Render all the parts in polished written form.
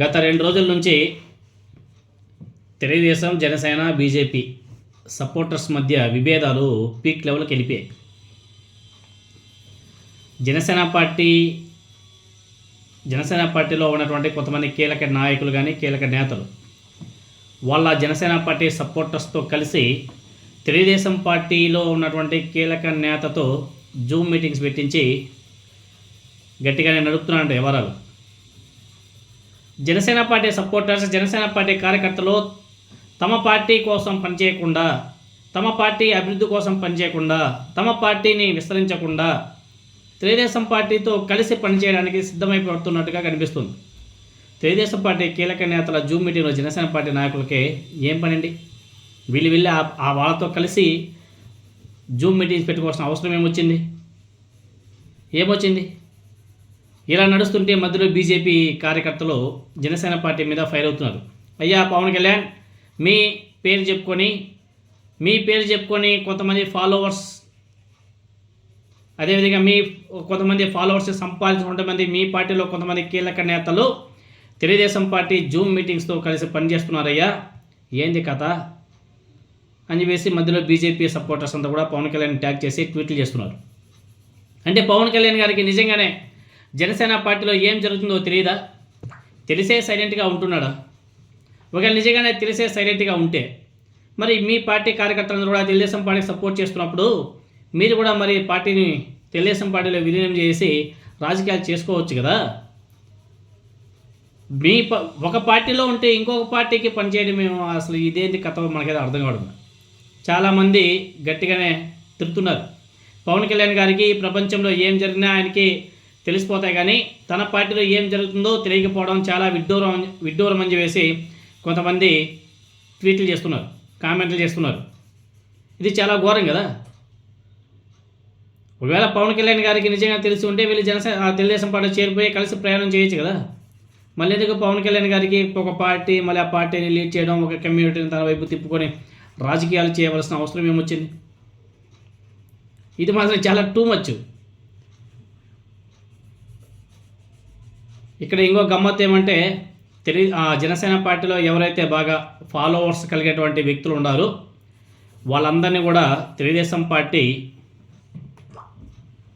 గత 2 రోజుల నుంచి తెలుగుదేశం, జనసేన, బీజేపీ సపోర్టర్స్ మధ్య విభేదాలు పీక్ లెవెల్కి వెళ్ళిపోయాయి. జనసేన పార్టీలో ఉన్నటువంటి కొంతమంది కీలక నాయకులు కానీ కీలక నేతలు వాళ్ళ జనసేన పార్టీ సపోర్టర్స్తో కలిసి తెలుగుదేశం పార్టీలో ఉన్నటువంటి కీలక నేతతో జూమ్ మీటింగ్స్ పెట్టించి గట్టిగానే నడుపుతున్నారంట వివరాలు. Janasena party supporters, Janasena party కార్యకర్తలు తమ పార్టీ కోసం పనిచేయకుండా, తమ పార్టీ అభివృద్ధి కోసం పనిచేయకుండా, తమ పార్టీని విస్తరించకుండా తెలుగుదేశం పార్టీతో కలిసి పనిచేయడానికి సిద్ధమైపోతున్నట్టుగా కనిపిస్తుంది. తెలుగుదేశం పార్టీ కీలక నేతల జూమ్ మీటింగ్లో జనసేన పార్టీ నాయకులకి ఏం పనండి? వీళ్ళు వెళ్ళి ఆ వాళ్ళతో కలిసి జూమ్ మీటింగ్స్ పెట్టుకోవాల్సిన అవసరం ఏమొచ్చింది? ఇలా నడుస్తుంటే మధ్యలో బీజేపీ కార్యకర్తలు జనసేన పార్టీ మీద ఫైర్ అవుతున్నారు. అయ్యా పవన్ కళ్యాణ్, మీ పేరు చెప్పుకొని కొంతమంది ఫాలోవర్స్, అదేవిధంగా కొంతమంది ఫాలోవర్స్ సంపాదించిన కొంతమంది మీ పార్టీలో కొంతమంది కీలక నేతలు తెలుగుదేశం పార్టీ జూమ్ మీటింగ్స్తో కలిసి పనిచేస్తున్నారయ్యా, ఏంది కథ అని చెప్పేసి మధ్యలో బీజేపీ సపోర్టర్స్ అంతా కూడా పవన్ కళ్యాణ్ ట్యాగ్ చేసి ట్వీట్లు చేస్తున్నారు. అంటే పవన్ కళ్యాణ్ గారికి నిజంగానే జనసేన పార్టీలో ఏం జరుగుతుందో తెలియదా? తెలిసే సైలెంట్గా ఉంటున్నాడా? ఒకవేళ నిజంగానే తెలిసే సైలెంట్గా ఉంటే మరి మీ పార్టీ కార్యకర్తలందరూ కూడా తెలుగుదేశం పార్టీకి సపోర్ట్ చేస్తున్నప్పుడు మీరు కూడా మరి పార్టీని తెలుగుదేశం పార్టీలో విలీనం చేసి రాజకీయాలు చేసుకోవచ్చు కదా. ఒక పార్టీలో ఉంటే ఇంకొక పార్టీకి పనిచేయడం మేము అసలు ఇదేంటి కథ మనకైతే అర్థం కావడం. చాలామంది గట్టిగానే తిరుగుతున్నారు. పవన్ కళ్యాణ్ గారికి ప్రపంచంలో ఏం జరిగినా ఆయనకి తెలిసిపోతాయి, కానీ తన పార్టీలో ఏం జరుగుతుందో తెలియకపోవడం చాలా విడ్డూరం అని చెప్పేసి కొంతమంది ట్వీట్లు చేస్తున్నారు, కామెంట్లు చేస్తున్నారు. ఇది చాలా ఘోరం కదా. ఒకవేళ పవన్ కళ్యాణ్ గారికి నిజంగా తెలిసి ఉంటే వీళ్ళు తెలుగుదేశం పార్టీ చేరిపోయి కలిసి ప్రయాణం చేయొచ్చు కదా. మళ్ళీ ఎందుకు పవన్ కళ్యాణ్ గారికి ఒక పార్టీ, మళ్ళీ ఆ పార్టీని లీడ్ చేయడం, ఒక కమ్యూనిటీని తన వైపు తిప్పుకొని రాజకీయాలు చేయవలసిన అవసరం ఏమొచ్చింది? ఇది మాత్రం చాలా టూ మచ్. ఇక్కడ ఇంకో గమ్మత్తు ఏమంటే జనసేన పార్టీలో ఎవరైతే బాగా ఫాలోవర్స్ కలిగేటువంటి వ్యక్తులు ఉన్నారో వాళ్ళందరినీ కూడా తెలుగుదేశం పార్టీ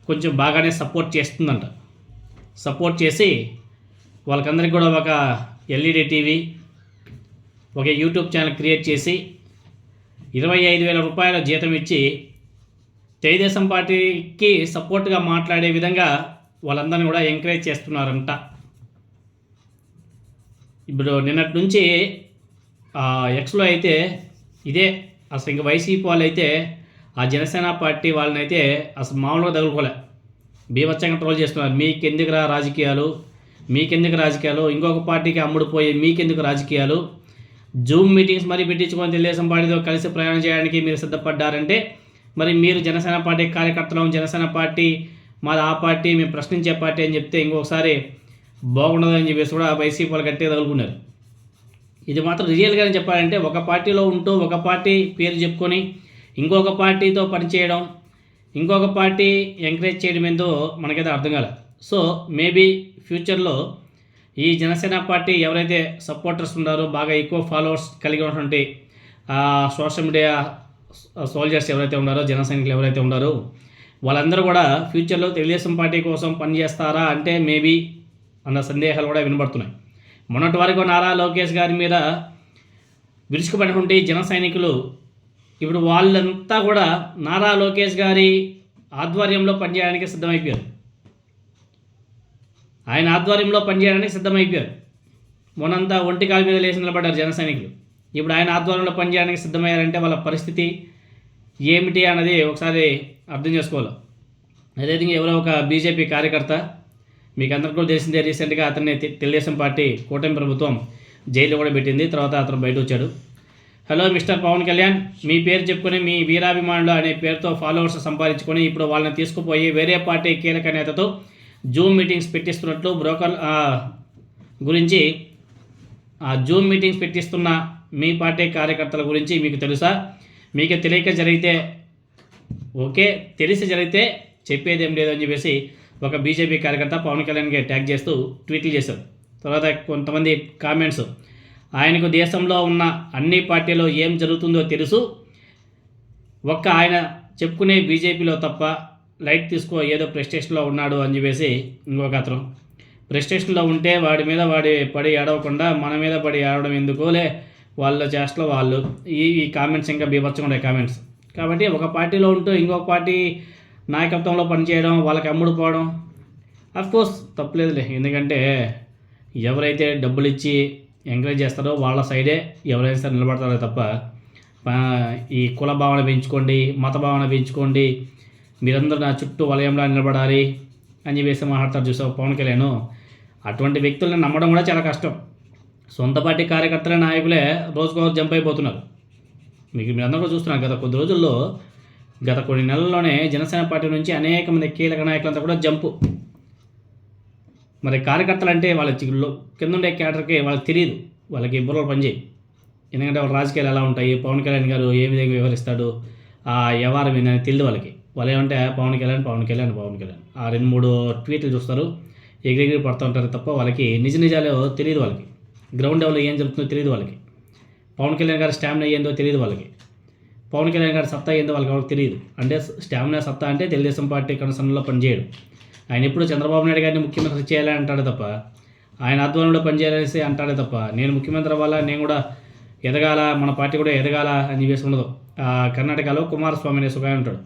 కొంచెం బాగానే సపోర్ట్ చేస్తుందంట. సపోర్ట్ చేసి వాళ్ళకందరికీ కూడా ఒక ఎల్ఈడి టీవీ, ఒక యూట్యూబ్ ఛానల్ క్రియేట్ చేసి 25,000 రూపాయల జీతం ఇచ్చి తెలుగుదేశం పార్టీకి సపోర్ట్గా మాట్లాడే విధంగా వాళ్ళందరినీ కూడా ఎంకరేజ్ చేస్తున్నారంట. ఇప్పుడు నిన్నటి నుంచి ఎక్స్లో అయితే ఇదే అసలు ఇంకా వైసీపీ వాళ్ళు అయితే ఆ జనసేన పార్టీ వాళ్ళని అయితే అసలు మామూలుగా తగులుకోలే, బీభత్సంగా ట్రోల్ చేస్తున్నారు. మీకెందుకు రాజకీయాలు, ఇంకొక పార్టీకి అమ్ముడుపోయి మీకెందుకు రాజకీయాలు, జూమ్ మీటింగ్స్ మరి పెట్టించుకొని తెలుగుదేశం పార్టీతో కలిసి ప్రయాణం చేయడానికి మీరు సిద్ధపడ్డారంటే మరి మీరు జనసేన పార్టీ కార్యకర్తలు, జనసేన పార్టీ మాది ఆ పార్టీ, మేము ప్రశ్నించే పార్టీ అని చెప్తే ఇంకొకసారి బాగుండదని చెప్పేసి కూడా వైసీపీ వాళ్ళు గట్టిగా తగులుకున్నారు. ఇది మాత్రం రియల్గానే చెప్పాలంటే ఒక పార్టీలో ఉంటూ ఒక పార్టీ పేరు చెప్పుకొని ఇంకొక పార్టీతో పనిచేయడం, ఇంకొక పార్టీ ఎంకరేజ్ చేయడం ఏందో మనకైతే అర్థం కాలేదు. సో మేబీ ఫ్యూచర్లో ఈ జనసేన పార్టీ ఎవరైతే సపోర్టర్స్ ఉన్నారో, బాగా ఎక్కువ ఫాలోవర్స్ కలిగి ఉన్నటువంటి సోషల్ మీడియా సోల్జర్స్ ఎవరైతే ఉన్నారో, జన సైనికులు ఎవరైతే ఉన్నారో వాళ్ళందరూ కూడా ఫ్యూచర్లో తెలుగుదేశం పార్టీ కోసం పనిచేస్తారా అంటే మేబీ అన్న సందేహాలు కూడా వినబడుతున్నాయి. మొన్నటి వరకు నారా లోకేష్ గారి మీద విరుచుకుపడినటువంటి జన సైనికులు ఇప్పుడు వాళ్ళంతా కూడా నారా లోకేష్ గారి ఆధ్వర్యంలో పనిచేయడానికి సిద్ధమైపోయారు. ఆయన ఆధ్వర్యంలో పనిచేయడానికి సిద్ధమైపోయారు. మొన్నంతా ఒంటి కాలు మీద లేచి నిలబడ్డారు జన సైనికులు. ఇప్పుడు ఆయన ఆధ్వర్యంలో పనిచేయడానికి సిద్ధమయ్యారంటే వాళ్ళ పరిస్థితి ఏమిటి అన్నది ఒకసారి అర్థం చేసుకోవాలి. అదేవిధంగా ఎవరో ఒక బీజేపీ కార్యకర్త, మీకు అందరికీ కూడా తెలిసిందే, రీసెంట్గా అతన్ని తెలుగుదేశం పార్టీ కూటమి ప్రభుత్వం జైల్లో కూడా పెట్టింది. తర్వాత అతను బయట వచ్చాడు. హలో మిస్టర్ పవన్ కళ్యాణ్, మీ పేరు చెప్పుకొని మీ వీరాభిమానులు అనే పేరుతో ఫాలోవర్స్ సంపాదించుకొని ఇప్పుడు వాళ్ళని తీసుకుపోయి వేరే పార్టీ కీలక నేతతో జూమ్ మీటింగ్స్ పెట్టిస్తున్నట్లు బ్రోకర్ గురించి, జూమ్ మీటింగ్స్ పెట్టిస్తున్న మీ పార్టీ కార్యకర్తల గురించి మీకు తెలుసా? మీకు తెలియక జరిగితే ఓకే, తెలిసి జరిగితే చెప్పేదేం లేదు అని చెప్పేసి ఒక బీజేపీ కార్యకర్త పవన్ కళ్యాణ్కి ట్యాగ్ చేస్తూ ట్వీట్లు చేశారు. తర్వాత కొంతమంది కామెంట్స్, ఆయనకు దేశంలో ఉన్న అన్ని పార్టీలో ఏం జరుగుతుందో తెలుసు, ఒక్క ఆయన చెప్పుకునే బీజేపీలో తప్ప లైట్ తీసుకో ఏదో ప్రెస్టేషన్లో ఉన్నాడు అని చెప్పేసి ఇంకొక అతను. ప్రెస్టేషన్లో ఉంటే వాడి మీద పడి ఏడవకుండా మన మీద పడి ఏడవడం ఎందుకోలే, వాళ్ళ చేష్టలో వాళ్ళు. ఈ కామెంట్స్ ఇంకా బీభత్సంగా ఉండే కామెంట్స్. కాబట్టి ఒక పార్టీలో ఉంటూ ఇంకొక పార్టీ నాయకత్వంలో పనిచేయడం, వాళ్ళకి అమ్ముడు పోవడం అఫ్కోర్స్ తప్పులేదులే. ఎందుకంటే ఎవరైతే డబ్బులు ఇచ్చి ఎంకరేజ్ చేస్తారో వాళ్ళ సైడే ఎవరైనా సరే నిలబడతారో తప్ప ఈ కుల భావన పెంచుకోండి, మత భావన పెంచుకోండి, మీరందరూ నా చుట్టూ వలయంలో నిలబడాలి అని చెప్పేసి మాట్లాడతారు చూసావు పవన్ కళ్యాణ్. అటువంటి వ్యక్తులను నమ్మడం కూడా చాలా కష్టం. సొంత పార్టీ కార్యకర్తల నాయకులే రోజుకోరోజు జంప్ అయిపోతున్నారు. మీరందరూ కూడా చూస్తున్నారు. గత కొన్ని నెలల్లోనే జనసేన పార్టీ నుంచి అనేక మంది కీలక నాయకులంతా కూడా జంపు. మరి కార్యకర్తలు అంటే వాళ్ళ కింద ఉండే క్యాడర్కి వాళ్ళకి తెలియదు, వాళ్ళకి బుర్రలు పనిచేయి. ఎందుకంటే వాళ్ళ రాజకీయాలు ఎలా ఉంటాయి, పవన్ కళ్యాణ్ గారు ఏ విధంగా వ్యవహరిస్తాడు, ఆ వ్యవహారం ఏందని తెలియదు వాళ్ళకి. వాళ్ళు ఏమంటే పవన్ కళ్యాణ్ ఆ 2-3 ట్వీట్లు చూస్తారు, ఎగిరెగిరి పడుతూ ఉంటారు తప్ప వాళ్ళకి నిజాలు తెలియదు. వాళ్ళకి గ్రౌండ్ లెవెల్లో ఏం జరుగుతుందో తెలియదు. వాళ్ళకి పవన్ కళ్యాణ్ గారి స్టామినా ఏందో తెలియదు. వాళ్ళకి పవన్ కళ్యాణ్ గారి సత్తా ఏందో వాళ్ళకి తెలియదు. అంటే స్టామినా సత్తా అంటే తెలుగుదేశం పార్టీ కన్సర్న్లో పనిచేయడం. ఆయన ఎప్పుడు చంద్రబాబు నాయుడు గారిని ముఖ్యమంత్రి చేయాలని అంటాడే తప్ప, ఆయన ఆధ్వర్యంలో పనిచేయాలనేసి అంటాడే తప్ప, నేను ముఖ్యమంత్రి అవ్వాలా, నేను కూడా ఎదగాల, మన పార్టీ కూడా ఎదగాల అని చెప్పేసి ఉండదు. కర్ణాటకలో కుమారస్వామి అనేసి ఒక ఆయన ఉంటాడు.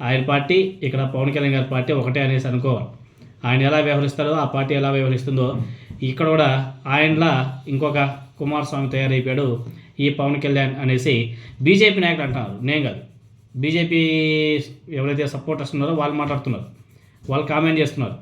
ఆయన పార్టీ, ఇక్కడ పవన్ కళ్యాణ్ గారి పార్టీ ఒకటే అనేసి అనుకోవాలి. ఆయన ఎలా వ్యవహరిస్తారో ఆ పార్టీ ఎలా వ్యవహరిస్తుందో ఇక్కడ కూడా ఆయనలా ఇంకొక కుమారస్వామి తయారైపోయాడు ఈ పవన్ కళ్యాణ్ అనేసి బీజేపీ నాయకులు అంటున్నారు. నేను కాదు, బీజేపీ ఎవరైతే సపోర్టర్స్ ఉన్నారో వాళ్ళు మాట్లాడుతున్నారు, వాళ్ళు కామెంట్ చేస్తున్నారు.